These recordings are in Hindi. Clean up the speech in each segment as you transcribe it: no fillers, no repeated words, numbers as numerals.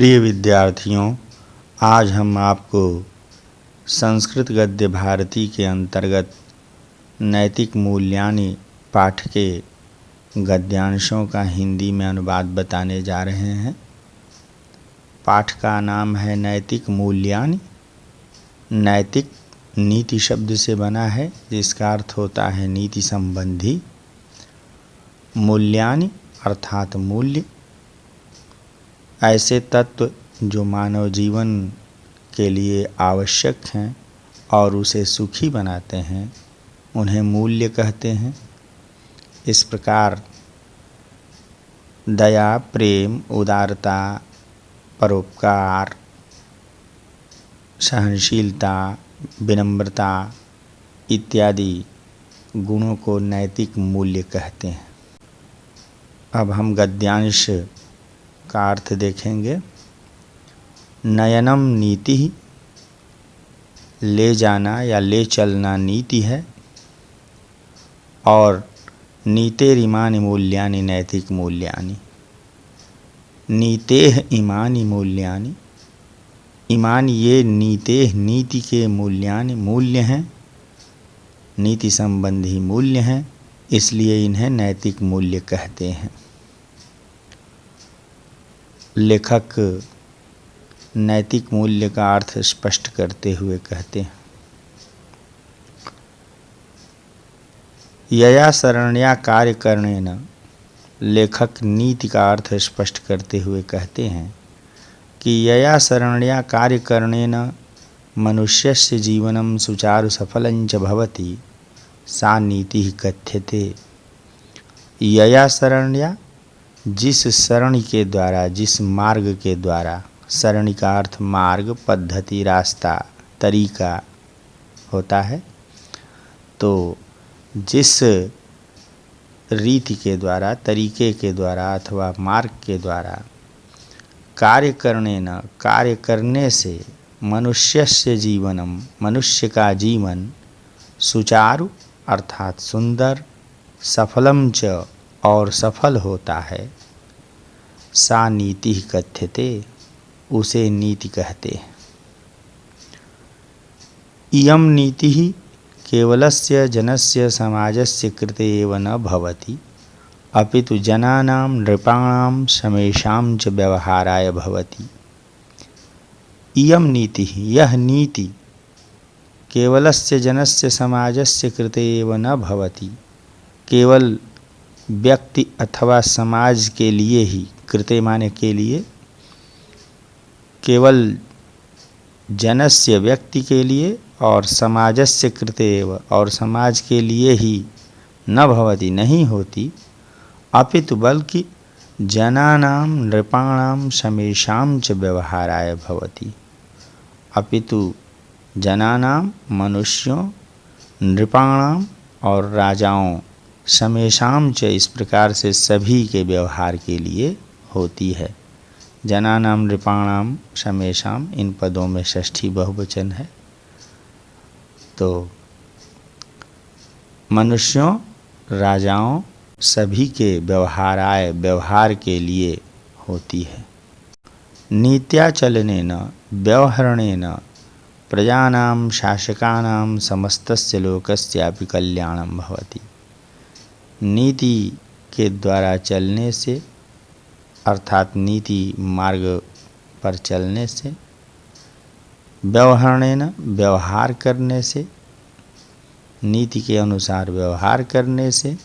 प्रिय विद्यार्थियों, आज हम आपको संस्कृत गद्य भारती के अंतर्गत नैतिक मूल्यानि पाठ के गद्यांशों का हिंदी में अनुवाद बताने जा रहे हैं। पाठ का नाम है नैतिक मूल्यानि। नैतिक नीति शब्द से बना है, जिसका अर्थ होता है नीति संबंधी। मूल्यानि अर्थात मूल्य, ऐसे तत्व जो मानव जीवन के लिए आवश्यक हैं और उसे सुखी बनाते हैं, उन्हें मूल्य कहते हैं। इस प्रकार दया, प्रेम, उदारता, परोपकार, सहनशीलता, विनम्रता इत्यादि गुणों को नैतिक मूल्य कहते हैं। अब हम गद्यांश का अर्थ देखेंगे। नयनम नीति, ले जाना या ले चलना नीति है, और नीतेरिमानि मूल्यानि नैतिक मूल्यानि। नीतेह इमानि मूल्यानि, इमान ये नीतेह नीति के मूल्यानि मूल्य हैं, नीति संबंधी मूल्य हैं, इसलिए इन्हें नैतिक मूल्य कहते हैं। लेखक नैतिक मूल्य का अर्थ स्पष्ट करते हुए कहते हैं, यया शरण्या कार्य करणेन। लेखक नीति का अर्थ स्पष्ट करते हुए कहते हैं कि यया शरण्या कार्य करणेन मनुष्यस्य जीवनं सुचारु सफलं च भवति, सा नीतिः कथ्यते। यया शरण्या, जिस शरण के द्वारा, जिस मार्ग के द्वारा, शरणी का अर्थ मार्ग, पद्धति, रास्ता, तरीका होता है, तो जिस रीति के द्वारा, तरीके के द्वारा अथवा मार्ग के द्वारा कार्य करने से मनुष्यस्य जीवनम, मनुष्य का जीवन, सुचारु अर्थात सुंदर, सफलम च और सफल होता है, सा नीति कथ्यते, उसे नीति कहते हैं। इयं नीति केवलस्य जनस्य समाजस्य कृते एव न भवति, अपितु जनानां नृपाणां समेषां च व्यवहाराय भवति। इयं नीति, यह नीति, केवलस्य जनस्य समाजस्य कृते एव न भवति, केवल व्यक्ति अथवा समाज के लिए ही, कृते माने के लिए, केवल जनस्य व्यक्ति के लिए, और समाजस्य कृते एव और समाज के लिए ही न भवति नहीं होती, अपितु बल्कि जनानां नृपाणां समेषां च व्यवहाराय भवति। अपितु जनानां मनुष्यों, नृपाणां और राजाओं, समेषां च इस प्रकार से सभी के व्यवहार के लिए होती है। जनानां नृपाणां समेषां, इन पदों में षष्ठी बहुवचन है, तो मनुष्यों, राजाओं, सभी के व्यवहाराय, व्यवहार के लिए होती है। नीत्याचलनेन व्यवहरणेन प्रजानां शासकानां समस्तस्य लोकस्यापि कल्याणं भवति। नीति के द्वारा चलने से अर्थात नीति मार्ग पर चलने से, व्यवहरणेन व्यवहार करने से, नीति के अनुसार व्यवहार करने से,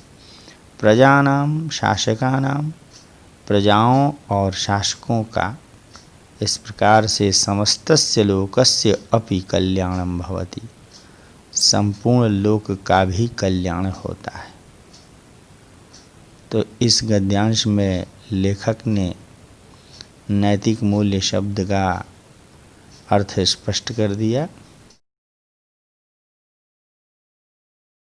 प्रजानां शासकानां, प्रजाओं और शासकों का, इस प्रकार से समस्तस्य लोकस्य अपि कल्याणं भवति, संपूर्ण लोक का भी कल्याण होता है। तो इस गद्यांश में लेखक ने नैतिक मूल्य शब्द का अर्थ स्पष्ट कर दिया।